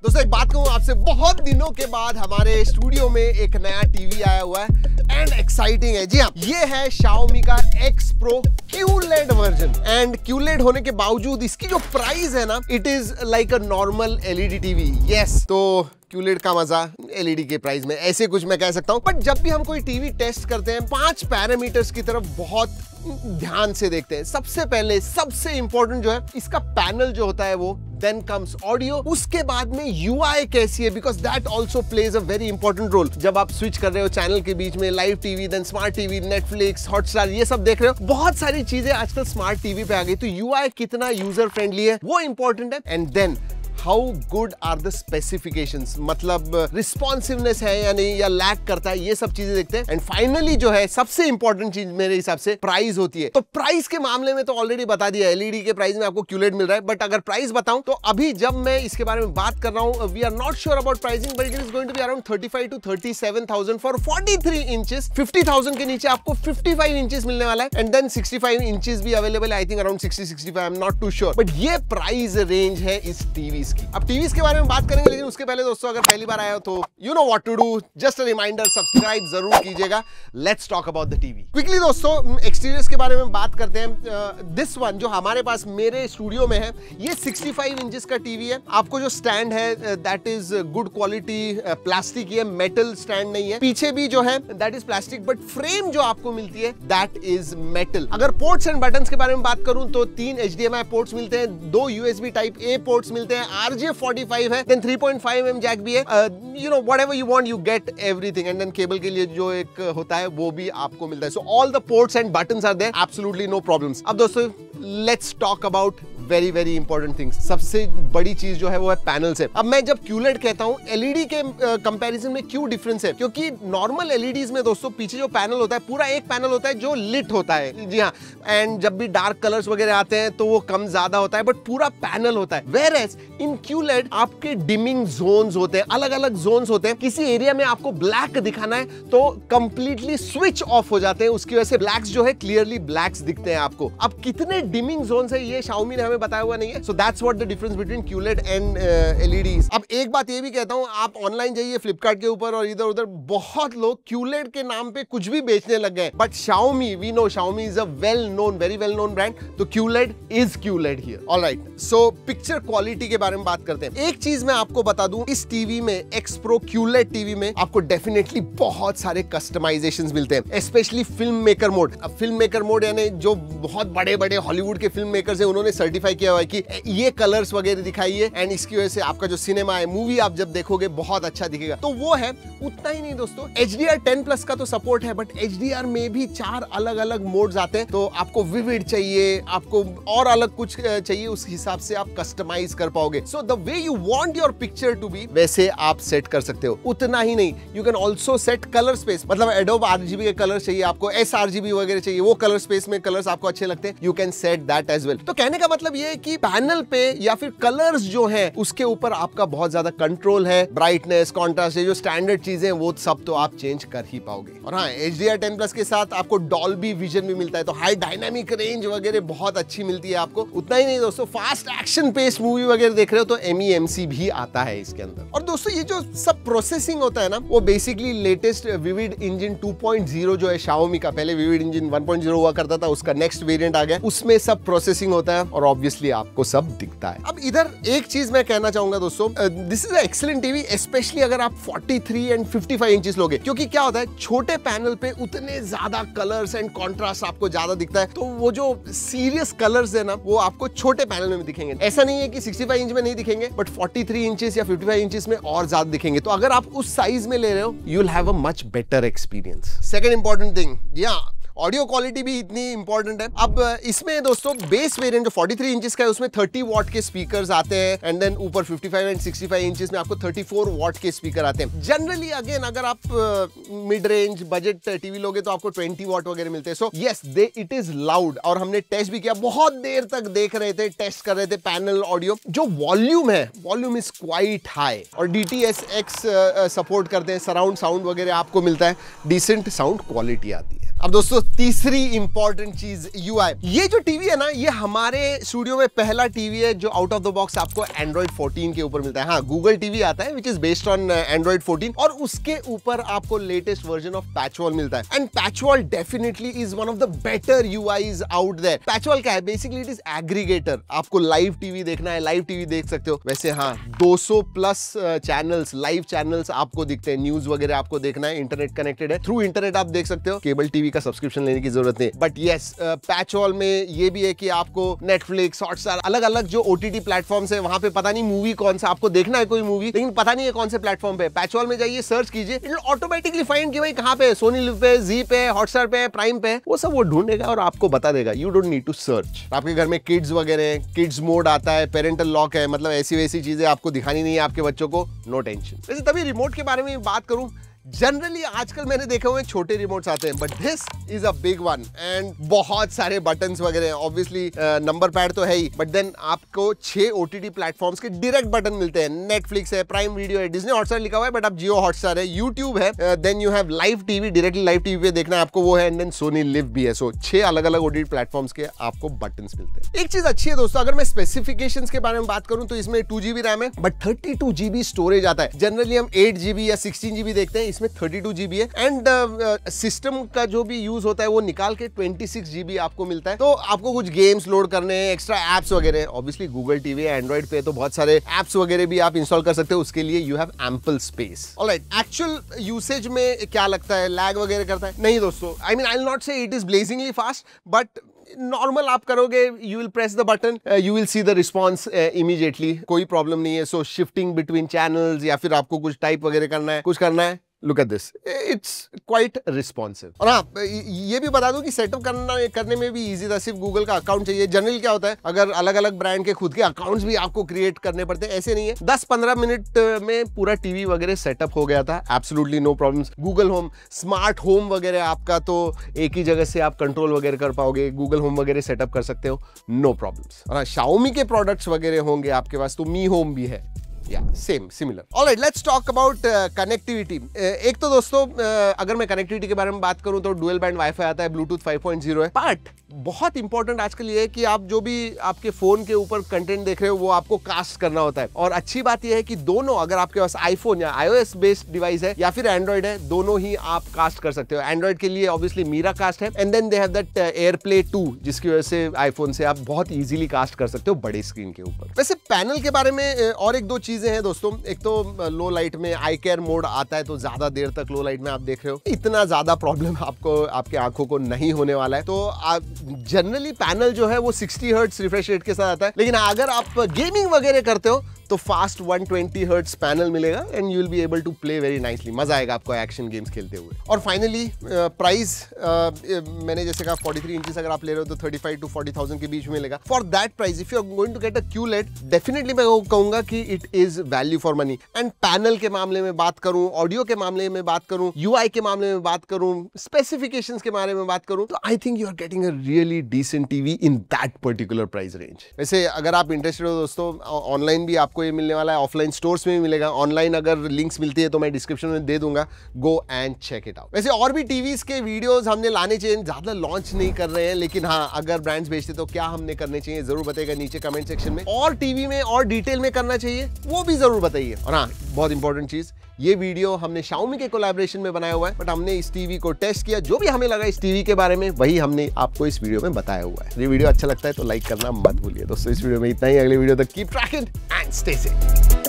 दोस्तों एक बात कहूं आपसे, बहुत दिनों के बाद हमारे स्टूडियो में एक नया टीवी आया हुआ है एंड एक्साइटिंग है। जी हाँ, ये है Xiaomi का X Pro QLED version. And QLED होने के बावजूद इसकी जो प्राइस है ना, it is like a normal LED TV. Yes, तो QLED का मजा LED के प्राइस में, ऐसे कुछ मैं कह सकता हूं। बट जब भी हम कोई टीवी टेस्ट करते हैं, 5 पैरामीटर्स की तरफ बहुत ध्यान से देखते हैं। सबसे पहले सबसे इंपॉर्टेंट जो है इसका पैनल जो होता है वो, देन कम्स ऑडियो, उसके बाद में UI कैसी है, because that also plays a very important role. जब आप स्विच कर रहे हो चैनल के बीच में, live TV, then smart TV, Netflix, Hotstar, ये सब देख रहे हो, बहुत सारी चीजें आजकल स्मार्ट टीवी पे आ गई, तो UI कितना यूजर फ्रेंडली है वो इंपॉर्टेंट है। And then how good are the specifications, मतलब रिस्पॉन्सिवनेस है या नहीं, या लैग करता है, ये सब चीजें देखते हैं। एंड फाइनली जो है सबसे इंपॉर्टेंट चीज मेरे हिसाब से प्राइस होती है। तो प्राइस के मामले में तो ऑलरेडी बता दिया, LED के प्राइस में आपको QLED मिल रहा है। बट अगर प्राइस बताऊं तो अभी जब मैं इसके बारे में बात कर रहा हूं, we are not sure about pricing, but it is going to be around 35 to 37,000 for 43 inches. 50,000 के नीचे आपको 55 इंचेस मिलने वाला है। एंड देन 65 इंचेस भी अवेलेबल है, I think around 60-65, I am not too sure. But ये प्राइस रेंज है इस टीवी की। अब टीवीज के बारे में बात करेंगे, लेकिन उसके पहले दोस्तों अगर पहली बार आए हो तो you know what to do, just a reminder, subscribe जरूर कीजिएगा। Let's talk about the TV quickly. दोस्तों एक्सटीरियर्स के बारे में बात करते हैं। दिस वन जो हमारे पास मेरे स्टूडियो में है, ये 65 इंचेस का टीवी है। आपको जो स्टैंड है that is good quality plastic, ये मेटल स्टैंड नहीं है। पीछे भी जो है that is plastic, but frame जो आपको मिलती है दैट इज मेटल। अगर पोर्ट्स एंड बटन्स के बारे में बात करूं तो 3 HDMI पोर्ट्स मिलते हैं, 2 USB टाइप A पोर्ट्स मिलते हैं, RJ45 है, देन 3.5mm जैक भी है। You know whatever you want you get everything. And then cable के लिए जो एक होता है वो भी आपको मिलता है। So all the ports and buttons are there, absolutely no problems. अब दोस्तों let's talk about very very important things. सबसे बड़ी चीज जो है वो है पैनल से। अब मैं जब QLED कहता हूं, LED के कंपैरिजन में क्यों डिफरेंस है, क्योंकि नॉर्मल LEDs में दोस्तों पीछे जो पैनल होता है, पूरा एक पैनल होता है जो लिट होता है। जी हाँ, एंड जब भी डार्क कलर्स वगैरह आते हैं तो वो कम ज्यादा होता है, बट पूरा पैनल होता है। वेयरएज इन QLED आपके डिमिंग जोन्स होते हैं, अलग अलग जोन्स होते हैं। किसी एरिया में आपको ब्लैक दिखाना है तो कंप्लीटली स्विच ऑफ हो जाते हैं, उसकी वजह से ब्लैक्स जो है क्लियरली ब्लैक्स दिखते हैं आपको। अब कितने डिमिंग जोन्स है ये Xiaomi ने हमें बताया हुआ नहीं है। So that's what the difference between QLED and LEDs। अब एक बात ये भी कहता हूं, आप ऑनलाइन जाइए फ्लिपकार्ट के ऊपर और इधर उधर, बहुत लोग QLED के नाम पे कुछ भी बेचने लग गए। But Xiaomi, we know Xiaomi is a well known, very well known brand, तो QLED is QLED here. Alright, so picture quality के बारे में बात करते हैं। एक चीज मैं आपको बता दूं, इस टीवी में, X Pro QLED टीवी में आपको डेफिनेटली बहुत सारे कस्टमाइजेशंस मिलते हैं, स्पेशली फिल्म मेकर मोड। अब फिल्म मेकर मोड यानी जो बहुत बड़े बड़े हॉलीवुड के फिल्म मेकर्स हैं, उन्होंने सर्टिफाई किया हुआ है कि ये कलर्स वगैरह दिखाइए, एंड इसकी वजह से आपका जो सिनेमा है, मूवी आप जब देखोगे बहुत अच्छा दिखेगा। तो वो है। उतना ही नहीं दोस्तों, HDR10+ का तो सपोर्ट है, बट HDR में भी 4 अलग अलग मोड्स आते हैं। तो आपको विविड चाहिए, आपको और अलग कुछ चाहिए, उस हिसाब से आप कस्टमाइज कर पाओगे। So the way you want your picture to be, वैसे आप सेट कर सकते हो। उतना ही नहीं, you can also set colour space, मतलब Adobe RGB के कलर चाहिए आपको, sRGB वगैरह चाहिए, वो कलर स्पेस में कलर्स आपको अच्छे लगते हैं, you can set that as well. तो कहने का मतलब ये है कि पैनल पे या फिर कलर्स जो है उसके ऊपर आपका बहुत ज्यादा कंट्रोल है। ब्राइटनेस, कॉन्ट्रास्ट, जो स्टैंडर्ड चीजें वो सब तो आप चेंज कर ही पाओगे। और हाँ, HDR10+ के साथ आपको डॉल्बी विजन भी मिलता है, तो हाई डायनामिक रेंज वगैरह बहुत अच्छी मिलती है आपको। उतना ही नहीं दोस्तों, फास्ट एक्शन पेस मूवी वगैरह देख रहे हो तो MEMC भी आता है इसके अंदर। और दोस्तों ये जो सब प्रोसेसिंग होता है ना, वो बेसिकली लेटेस्ट विविड इंजन 2.0 जो है Xiaomi का, पहले विविड इंजन 1.0 हुआ करता था, उसका नेक्स्ट वेरिएंट आ गया, उसमें सब प्रोसेसिंग होता है और ऑब्वियसली आपको सब दिखता है। अब इधर एक चीज मैं कहना चाहूंगा दोस्तों, this is excellent TV, specially अगर आप 43 एंड 55 इंचेस लोगे, क्योंकि क्या होता है, छोटे पैनल पे उतने ज्यादा कलर्स एंड कॉन्ट्रास्ट आपको ज्यादा दिखता है, तो वो जो सीरियस कलर्स है ना, वो आपको छोटे पैनल में दिखेंगे। ऐसा नहीं है कि 65 इंच में नहीं दिखेंगे, बट 43 इंचेस या 55 इंचेस में और ज्यादा दिखेंगे। तो अगर आप उस साइज में ले रहे हो, you will have a much better experience. Second important thing, या ऑडियो क्वालिटी भी इतनी इंपॉर्टेंट है। अब इसमें दोस्तों बेस वेरिएंट जो 43 इंचेस का है, उसमें 30 वॉट के स्पीकर्स आते हैं, एंड देन ऊपर 55 एंड 65 इंचेस में आपको 34 वॉट के स्पीकर आते हैं। जनरली अगेन अगर आप मिड रेंज बजट टीवी लोगे तो आपको 20 वॉट वगैरह मिलते हैं। So yes, it is loud, और हमने टेस्ट भी किया, बहुत देर तक देख रहे थे, टेस्ट कर रहे थे पैनल ऑडियो। जो वॉल्यूम है, वॉल्यूम इज क्वाइट हाई, और DTS:X सपोर्ट करते हैं, सराउंड साउंड वगैरह आपको मिलता है, डिसेंट साउंड क्वालिटी आती है। अब दोस्तों तीसरी इंपॉर्टेंट चीज UI। ये जो टीवी है ना, ये हमारे स्टूडियो में पहला टीवी है जो आउट ऑफ द बॉक्स आपको Android 14 के ऊपर मिलता है। हाँ, Google TV आता है which is based on Android 14 और उसके ऊपर आपको लेटेस्ट वर्जन ऑफ पैचवॉल मिलता है। And PatchWall definitely is one of the better UIs out there. PatchWall क्या है? Basically it is aggregator. आपको लाइव टीवी देखना है, लाइव टीवी देख सकते हो। वैसे हाँ, 200 प्लस चैनल्स, लाइव चैनल्स आपको दिखते हैं। न्यूज वगैरह आपको देखना है, इंटरनेट कनेक्टेड है, थ्रू इंटरनेट आप देख सकते हो। केबल टीवी का सब्सक्रिप्शन लेने की जरूरत नहीं। बट यस, पैचवॉल में ये भी है कि आपको नेटफ्लिक्स, हॉटस्टार, अलग अलग जो OTT प्लेटफॉर्म्स है वहां पे पता नहीं मूवी कौन सा आपको देखना है, कोई मूवी लेकिन पता नहीं है कौन से प्लेटफॉर्म पे। पैचवॉल में जाइए, सर्च कीजिए, इट विल ऑटोमेटिकली फाइंड कि भाई कहां पे, सोनी लिव पे, जी पे, हॉटस्टार पे, प्राइम पे, वो सब वो ढूंढेगा और आपको बता देगा। You don't need to search. आपके घर में किड्स वगैरह, किड्स मोड आता है, पेरेंटल लॉक है, मतलब ऐसी वैसी चीजें आपको दिखानी नहीं है आपके बच्चों को, नो टेंशन। वैसे तभी रिमोट के बारे में बात करूं, जनरली आजकल मैंने देखे हुए छोटे रिमोट्स आते हैं, but this is a big one and बहुत सारे बटन्स वगैरह हैं। ऑब्वियसली नंबर पैड तो है ही, बट देन आपको 6 OTT प्लेटफॉर्म्स के डायरेक्ट बटन मिलते हैं। नेटफ्लिक्स है, प्राइम वीडियो है, डिज्नी हॉटस्टार लिखा हुआ है बट आप जियो हॉटस्टार है, यूट्यूब है, then you have live TV, directly live TV पे देखना है आपको, वो है, एंड देन सोनी लिव भी है। सो 6 अलग अलग OTT प्लेटफॉर्म्स के आपको बटन्स मिलते हैं। एक चीज अच्छी है दोस्तों, अगर मैं स्पेसिफिकेशंस के बारे में बात करूं तो इसमें 2GB रैम है बट 32GB स्टोरेज आता है। जनरली हम 8GB या 16GB देखते हैं, इसमें 32GB है। एंड सिस्टम का जो भी यूज होता है वो निकाल के 26GB आपको मिलता है। तो आपको कुछ गेम्स लोड करने हैं, एक्स्ट्रा एप्स वगैरह, ऑब्वियसली गूगल टीवी, एंड्रॉइड पे तो बहुत सारे एप्स वगैरह भी आप इंस्टॉल कर सकते हो, उसके लिए you have ample space. Alright, actual usage में क्या लगता है, लैग वगैरह करता है? नहीं दोस्तों, I mean I will not say it is blazingly fast, but normal आप करोगे, you will press the button, you will see the response immediately, कोई प्रॉब्लम नहीं है। सो शिफ्टिंग बिटवीन चैनल्स या फिर आपको कुछ टाइप वगैरह करना है, कुछ करना है, look at this, it's quite responsive. और हाँ, ये भी बता दूं कि सेटअप करने में भी इजी था, सिर्फ गूगल का अकाउंट चाहिए। जनरली क्या होता है, अगर अलग अलग ब्रांड के खुद के अकाउंट्स भी आपको क्रिएट करने पड़ते हैं, ऐसे नहीं है। 10-15 मिनट में पूरा टीवी वगैरह सेटअप हो गया था, absolutely no problems. Google Home, smart home वगैरह आपका तो एक ही जगह से आप कंट्रोल वगैरह कर पाओगे, गूगल होम वगैरह सेटअप कर सकते हो, नो प्रॉब्लम्स। और हाँ, Xiaomi के प्रोडक्ट्स वगैरह होंगे आपके पास, तो Mi Home भी है, same similar. Alright, let's talk about connectivity. एक तो दोस्तों अगर मैं कनेक्टिविटी के बारे में बात करूं तो डुअल बैंड वाईफाई आता है, ब्लूटूथ 5.0 है, बट बहुत इंपॉर्टेंट आजकल ये है कि आप जो भी आपके फोन के ऊपर कंटेंट देख रहे हो वो आपको कास्ट करना होता है। और अच्छी बात यह है कि दोनों, अगर आपके पास आईफोन या iOS बेस्ड डिवाइस है या फिर एंड्रॉइड है, दोनों ही आप कास्ट कर सकते हो। एंड्रॉइड के लिए ऑब्वियसली मीरा कास्ट है, and then they have that AirPlay 2, जिसकी वजह से आईफोन से आप बहुत इजीली कास्ट कर सकते हो बड़े स्क्रीन के ऊपर। वैसे पैनल के बारे में और एक दो चीजें हैं दोस्तों। एक तो लो लाइट में आई केयर मोड आता है, तो ज्यादा देर तक लो लाइट में आप देख रहे हो, इतना ज्यादा प्रॉब्लम आपको आपके आंखों को नहीं होने वाला है। तो जनरली पैनल जो है वो 60 हर्ट्ज रिफ्रेश रेट के साथ आता है, लेकिन अगर आप गेमिंग वगैरह करते हो तो फास्ट 120 हर्ट्ज पैनल मिलेगा and you will be able to play very nicely. मजा आएगा आपको एक्शन गेम्स खेलते हुए। और फाइनली प्राइस, मैंने जैसे कहा 43 इंचेस अगर आप ले रहे हो तो 35 to 40,000 के बीच में मिलेगा। For that price if you are going to get a QLED, definitely मैं कहूंगा कि it is value for money. And panel के मामले में बात करूं, ऑडियो के मामले में बात करूं, UI के मामले में बात करूं, स्पेसिफिकेशंस के बारे में बात करूं, तो I think you are getting a really decent TV in that particular price range. वैसे अगर आप इंटरेस्टेड हो दोस्तों, ऑनलाइन भी आपको ये मिलने वाला है, ऑफलाइन स्टोर्स में भी मिलेगा। ऑनलाइन अगर लिंक्स मिलती है तो मैं डिस्क्रिप्शन में दे दूंगा, go and check it out. वैसे और भी टीवीज के वीडियोस हमने लाने चाहिए, ज्यादा लॉन्च नहीं कर रहे हैं, लेकिन हाँ, अगर ब्रांड्स बेचते तो क्या हमने करने चाहिए जरूर बताइएगा नीचे कमेंट सेक्शन में। और टीवी में और डिटेल में करना चाहिए वो भी जरूर बताइए। और हाँ, बहुत इंपॉर्टेंट चीज, ये वीडियो हमने Xiaomi के कोलैबोरेशन में बनाया हुआ है, बट हमने इस टीवी को टेस्ट किया, जो भी हमें लगा इस टीवी के बारे में वही हमने आपको इस वीडियो में बताया हुआ है। ये वीडियो अच्छा लगता है तो लाइक करना मत भूलिए दोस्तों। इस वीडियो में इतना ही, अगले वीडियो तक keep trekking and stay safe.